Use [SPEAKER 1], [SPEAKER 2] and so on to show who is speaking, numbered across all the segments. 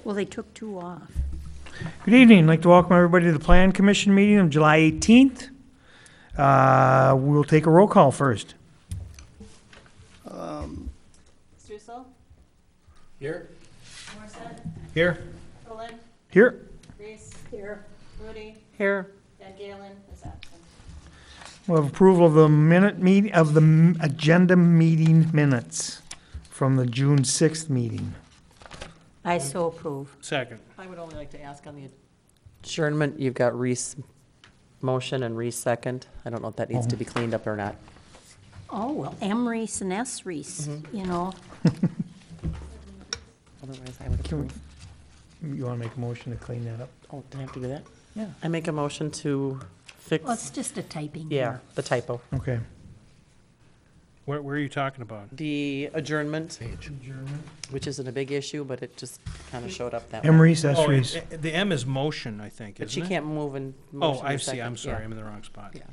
[SPEAKER 1] Well, they took 2 off.
[SPEAKER 2] Good evening. I'd like to welcome everybody to the Plan Commission meeting of July 18th. We'll take a roll call first.
[SPEAKER 3] Strussel?
[SPEAKER 4] Here.
[SPEAKER 3] Morrison?
[SPEAKER 4] Here.
[SPEAKER 3] Tolan?
[SPEAKER 2] Here.
[SPEAKER 3] Reese? Here. Moody?
[SPEAKER 1] Here.
[SPEAKER 3] Van Galen is absent.
[SPEAKER 2] We'll have approval of the agenda meeting minutes from the June 6th meeting.
[SPEAKER 1] I so approve.
[SPEAKER 4] Second.
[SPEAKER 5] I would only like to ask on the adjournment, you've got Reese motion and Reese second. I don't know if that needs to be cleaned up or not.
[SPEAKER 1] Oh, well, M. Reese and S. Reese, you know.
[SPEAKER 5] Otherwise, I would approve.
[SPEAKER 2] You want to make a motion to clean that up?
[SPEAKER 5] Oh, do I have to do that?
[SPEAKER 2] Yeah.
[SPEAKER 5] I make a motion to fix,
[SPEAKER 1] Well, it's just a typing.
[SPEAKER 5] yeah, the typo.
[SPEAKER 2] Okay.
[SPEAKER 4] Where are you talking about?
[SPEAKER 5] The adjournment, which isn't a big issue, but it just kind of showed up that way.
[SPEAKER 2] Emery, S.
[SPEAKER 4] Oh,
[SPEAKER 2] Reese.
[SPEAKER 4] the M is motion, I think,
[SPEAKER 5] But she
[SPEAKER 4] isn't it?
[SPEAKER 5] can't move and
[SPEAKER 4] Oh,
[SPEAKER 5] motion
[SPEAKER 4] I
[SPEAKER 5] the
[SPEAKER 4] see.
[SPEAKER 5] second.
[SPEAKER 4] I'm sorry.
[SPEAKER 5] Yeah.
[SPEAKER 4] I'm in the wrong spot.
[SPEAKER 5] Yeah.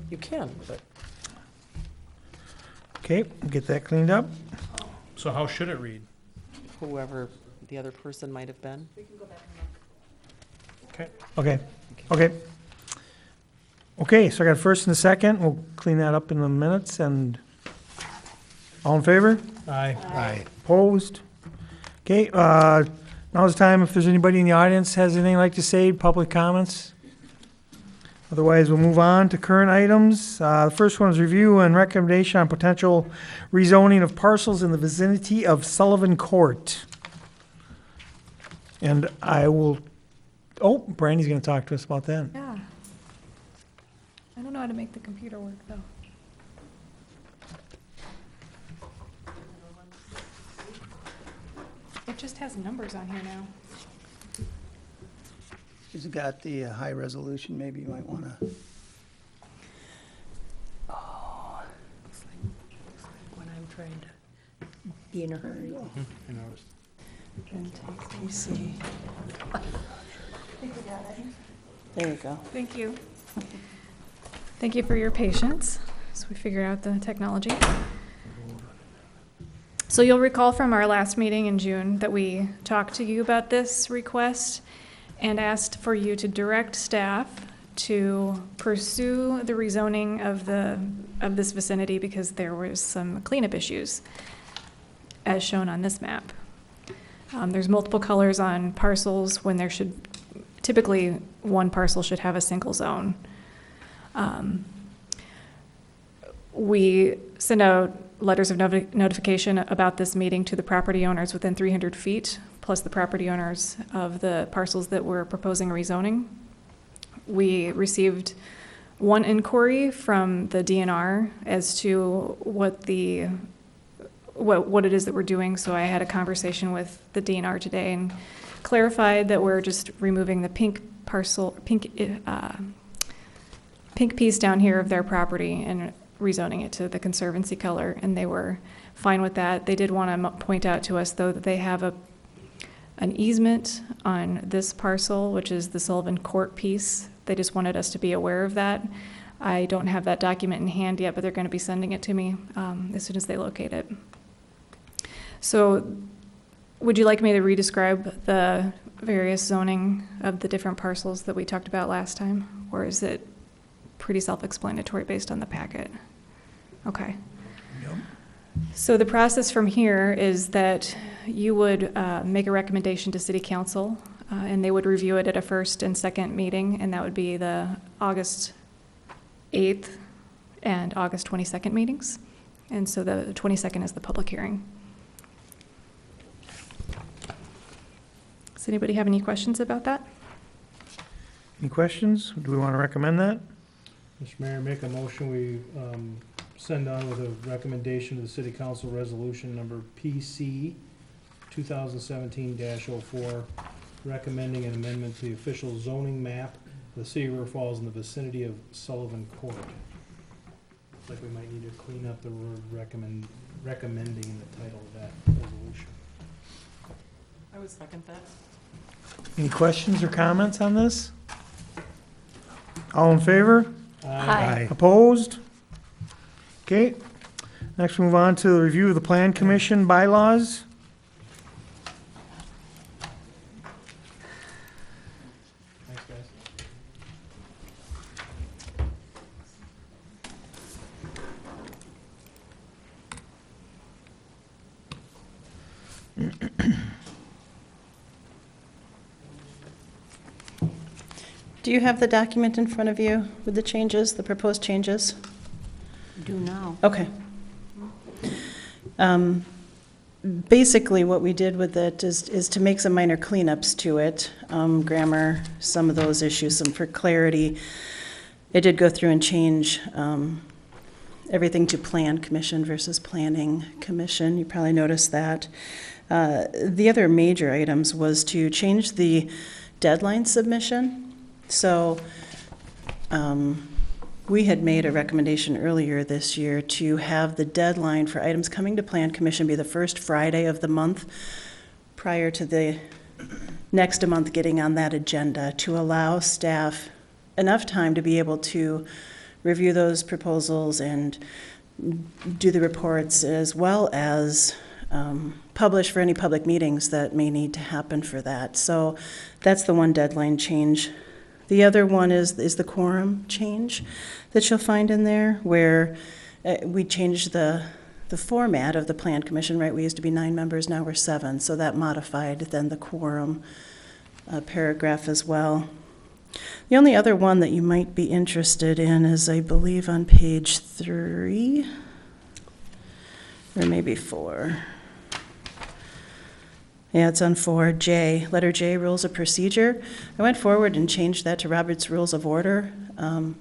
[SPEAKER 5] You can, but
[SPEAKER 2] Okay, get that cleaned up.
[SPEAKER 4] So how should it read?
[SPEAKER 5] whoever the other person might have been.
[SPEAKER 4] Okay.
[SPEAKER 2] Okay, okay. Okay, so I got first and a second. We'll clean that up in the minutes and all in favor?
[SPEAKER 4] Aye.
[SPEAKER 2] Aye. Opposed? Okay, now's the time if there's anybody in the audience has anything like to say, public comments. Otherwise, we'll move on to current items. The first one is review and recommendation on potential rezoning of parcels in the vicinity of Sullivan Court. And I will, Brandy's gonna talk to us about that.
[SPEAKER 6] Yeah. I don't know how to make the computer work, though. It just has numbers on here now.
[SPEAKER 7] She's got the high resolution, maybe you might want to.
[SPEAKER 1] When I'm trying to be in a hurry.
[SPEAKER 4] I noticed.
[SPEAKER 5] Let me see. There you go.
[SPEAKER 6] Thank you. Thank you for your patience as we figure out the technology. So you'll recall from our last meeting in June that we talked to you about this request and asked for you to direct staff to pursue the rezoning of this vicinity because there was some cleanup issues, as shown on this map. There's multiple colors on parcels when there should, typically one parcel should have a single zone. We sent out letters of notification about this meeting to the property owners within 300 feet, plus the property owners of the parcels that were proposing rezoning. We received one inquiry from the DNR as to what it is that we're doing, so I had a conversation with the DNR today and clarified that we're just removing the pink piece down here of their property and rezoning it to the Conservancy color, and they were fine with that. They did want to point out to us, though, that they have an easement on this parcel, which is the Sullivan Court piece. They just wanted us to be aware of that. I don't have that document in hand yet, but they're going to be sending it to me as soon as they locate it. So would you like me to re-describe the various zoning of the different parcels that we talked about last time? Or is it pretty self-explanatory based on the packet? Okay.
[SPEAKER 2] Yep.
[SPEAKER 6] So the process from here is that you would make a recommendation to City Council, and they would review it at a first and second meeting, and that would be the August 8th and August 22nd meetings. And so the 22nd is the public hearing. Does anybody have any questions about that?
[SPEAKER 2] Any questions? Do we want to recommend that?
[SPEAKER 8] Mr. Mayor, make a motion, we send on with a recommendation to the City Council Resolution Number PC 2017-04, recommending an amendment to the official zoning map of the City of River Falls in the vicinity of Sullivan Court. Looks like we might need to clean up the word recommending in the title of that resolution.
[SPEAKER 5] I would second that.
[SPEAKER 2] Any questions or comments on this? All in favor?
[SPEAKER 1] Aye.
[SPEAKER 2] Opposed? Okay. Next, we move on to the review of the Plan Commission bylaws.
[SPEAKER 3] Do you have the document in front of you with the changes, the proposed changes?
[SPEAKER 1] Do now.
[SPEAKER 3] Okay. Basically, what we did with it is to make some minor cleanups to it, grammar, some of those issues, some for clarity. It did go through and change everything to Plan Commission versus Planning Commission. You probably noticed that. The other major items was to change the deadline submission. So we had made a recommendation earlier this year to have the deadline for items coming to Plan Commission be the first Friday of the month prior to the next month getting on that agenda, to allow staff enough time to be able to review those proposals and do the reports, as well as publish for any public meetings that may need to happen for that. So that's the one deadline change. The other one is the quorum change that you'll find in there, where we changed the format of the Plan Commission, right? We used to be 9 members, now we're 7, so that modified then the quorum paragraph as well. The only other one that you might be interested in is, I believe, on page 3, or maybe 4. Yeah, it's on 4J, letter J, rules of procedure. I went forward and changed that to Robert's Rules of Order. I'm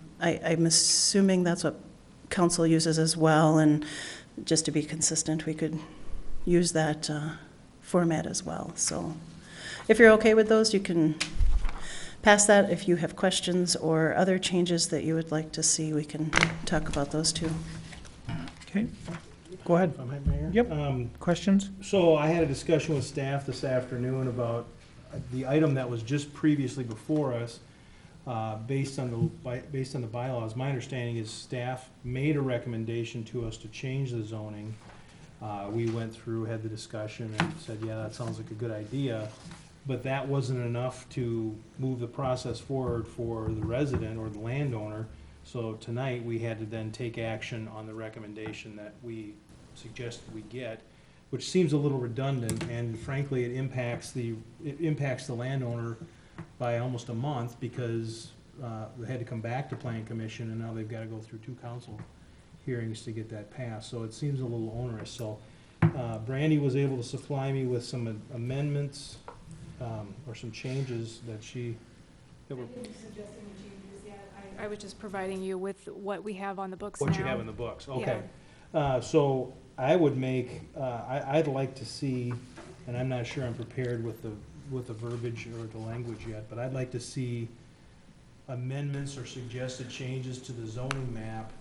[SPEAKER 3] assuming that's what council uses as well, and just to be consistent, we could use that format as well. So if you're okay with those, you can pass that. If you have questions or other changes that you would like to see, we can talk about those too.
[SPEAKER 2] Okay, go ahead.
[SPEAKER 8] If I'm at Mayor?
[SPEAKER 2] Yep. Questions?
[SPEAKER 8] So I had a discussion with staff this afternoon about the item that was just previously before us, based on the bylaws. My understanding is staff made a recommendation to us to change the zoning. We went through, had the discussion, and said, yeah, that sounds like a good idea. But that wasn't enough to move the process forward for the resident or the landowner. So tonight, we had to then take action on the recommendation that we suggested we get, which seems a little redundant, and frankly, it impacts the landowner by almost a month, because they had to come back to Plan Commission, and now they've got to go through 2 council hearings to get that passed. So it seems a little onerous. So Brandy was able to supply me with some amendments or some changes that were.
[SPEAKER 6] I was just providing you with what we have on the books now.
[SPEAKER 8] What you have in the books, okay. So I would I'd like to see, and I'm not sure I'm prepared with the verbiage or the language yet, but I'd like to see amendments or suggested changes to the zoning map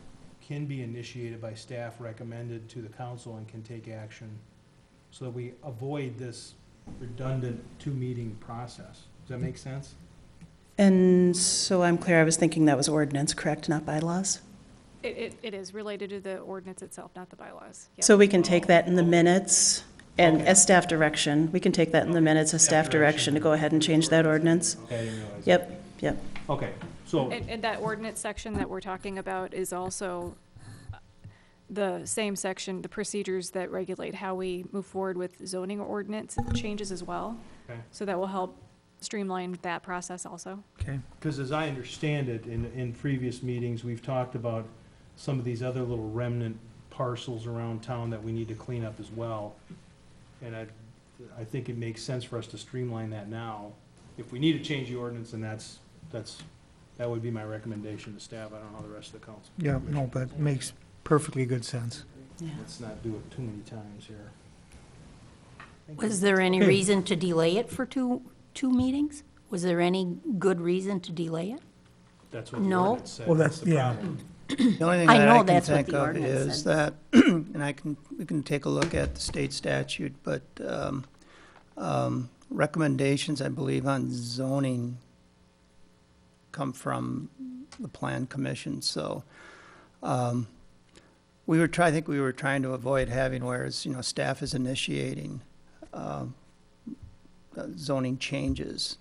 [SPEAKER 8] can be initiated by staff, recommended to the council, and can take action, so that we avoid this redundant 2-meeting process. Does that make sense?
[SPEAKER 3] And so I'm clear, I was thinking that was ordinance, correct, not bylaws?
[SPEAKER 6] It is related to the ordinance itself, not the bylaws. Yep.
[SPEAKER 3] So we can take that in the minutes, and
[SPEAKER 8] Okay.
[SPEAKER 3] as staff direction, we can take that in the minutes as staff direction to go ahead and change that ordinance?
[SPEAKER 8] Okay, I didn't realize.
[SPEAKER 3] Yep.
[SPEAKER 8] Okay, so,
[SPEAKER 6] And that ordinance section that we're talking about is also the same section, the procedures that regulate how we move forward with zoning ordinance changes as well.
[SPEAKER 8] okay.
[SPEAKER 6] So that will help streamline that process also.
[SPEAKER 2] Okay.
[SPEAKER 8] Because as I understand it, in previous meetings, we've talked about some of these other little remnant parcels around town that we need to clean up as well. And I think it makes sense for us to streamline that now. If we need to change the ordinance, then that would be my recommendation to staff. I don't know the rest of the council.
[SPEAKER 2] Yeah, no, that makes perfectly good sense.
[SPEAKER 8] Let's not do it too many times here.
[SPEAKER 1] Was there any
[SPEAKER 2] Okay.
[SPEAKER 1] reason to delay it for two meetings? Was there any good reason to delay it?
[SPEAKER 8] That's what the
[SPEAKER 1] No.
[SPEAKER 8] ordinance said.
[SPEAKER 2] Well, that's-
[SPEAKER 8] the
[SPEAKER 2] yeah.
[SPEAKER 8] problem.
[SPEAKER 7] The only thing
[SPEAKER 1] I
[SPEAKER 7] that
[SPEAKER 1] know
[SPEAKER 7] I can
[SPEAKER 1] that's what
[SPEAKER 7] think
[SPEAKER 1] the
[SPEAKER 7] of
[SPEAKER 1] ordinance
[SPEAKER 7] is
[SPEAKER 1] said.
[SPEAKER 7] that, and we can take a look at the state statute, but recommendations, I believe, on zoning come from the Plan Commission, so I think we were trying to avoid having, whereas, staff is initiating zoning changes.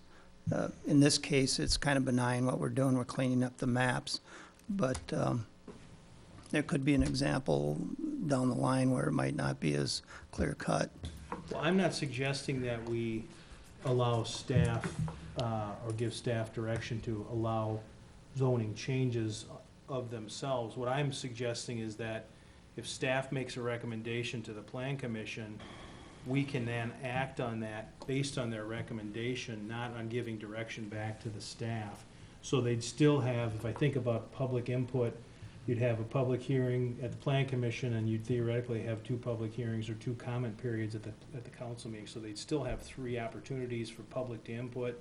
[SPEAKER 7] In this case, it's kind of benign what we're doing, we're cleaning up the maps, but there could be an example down the line where it might not be as clear cut.
[SPEAKER 4] Well, I'm not suggesting that we allow staff, or give staff direction to allow zoning changes of themselves. What I'm suggesting is that if staff makes a recommendation to the plan commission, we can then act on that based on their recommendation, not on giving direction back to the staff. So they'd still have, if I think about public input, you'd have a public hearing at the plan commission, and you'd theoretically have 2 public hearings or 2 comment periods at the council meeting. So they'd still have 3 opportunities for public to input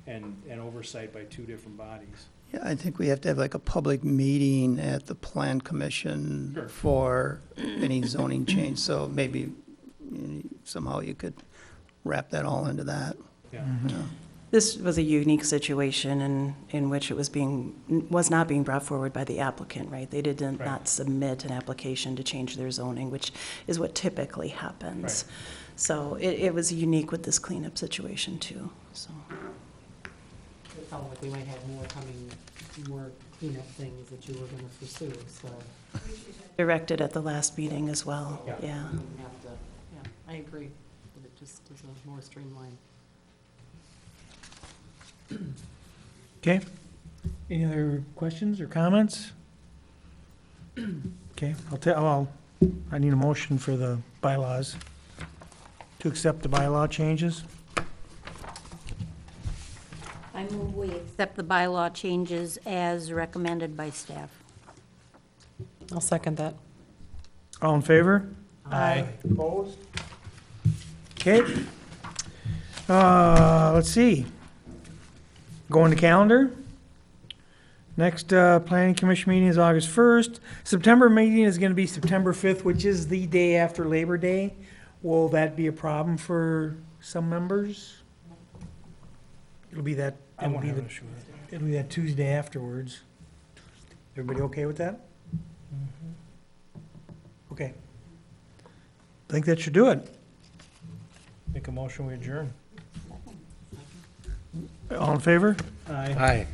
[SPEAKER 4] and oversight by 2 different bodies.
[SPEAKER 7] Yeah, I think we have to have like a public meeting at the plan commission
[SPEAKER 4] Sure.
[SPEAKER 7] for any zoning change, so maybe somehow you could wrap that all into that.
[SPEAKER 4] Yeah.
[SPEAKER 7] Yeah.
[SPEAKER 3] This was a unique situation in which it was not being brought forward by the applicant, right? They did
[SPEAKER 4] Right.
[SPEAKER 3] not submit an application to change their zoning, which is what typically happens.
[SPEAKER 4] Right.
[SPEAKER 3] So it was unique with this cleanup situation too, so.
[SPEAKER 9] It felt like we might have more cleanup things that you were gonna pursue, so.
[SPEAKER 3] Directed at the last meeting as well,
[SPEAKER 4] Yeah.
[SPEAKER 3] yeah.
[SPEAKER 9] we wouldn't have to- Yeah, I agree, that it just is a more streamlined.
[SPEAKER 2] Okay. Any other questions or comments? Okay, I need a motion for the bylaws. To accept the bylaw changes.
[SPEAKER 1] I move we accept the bylaw changes as recommended by staff.
[SPEAKER 5] I'll second that.
[SPEAKER 2] All in favor?
[SPEAKER 4] Aye.
[SPEAKER 2] Opposed? Okay. Let's see. Going to calendar. Next, planning commission meeting is August 1st. September meeting is gonna be September 5th, which is the day after Labor Day. Will that be a problem for some members? It'll be that,
[SPEAKER 4] I
[SPEAKER 2] it'll
[SPEAKER 4] won't
[SPEAKER 2] be
[SPEAKER 4] have
[SPEAKER 2] the,
[SPEAKER 4] an issue with it.
[SPEAKER 2] it'll be that Tuesday afterwards. Everybody okay with that? Okay. I think that should do it.
[SPEAKER 4] Make a motion, we adjourn.
[SPEAKER 2] All in favor?
[SPEAKER 4] Aye.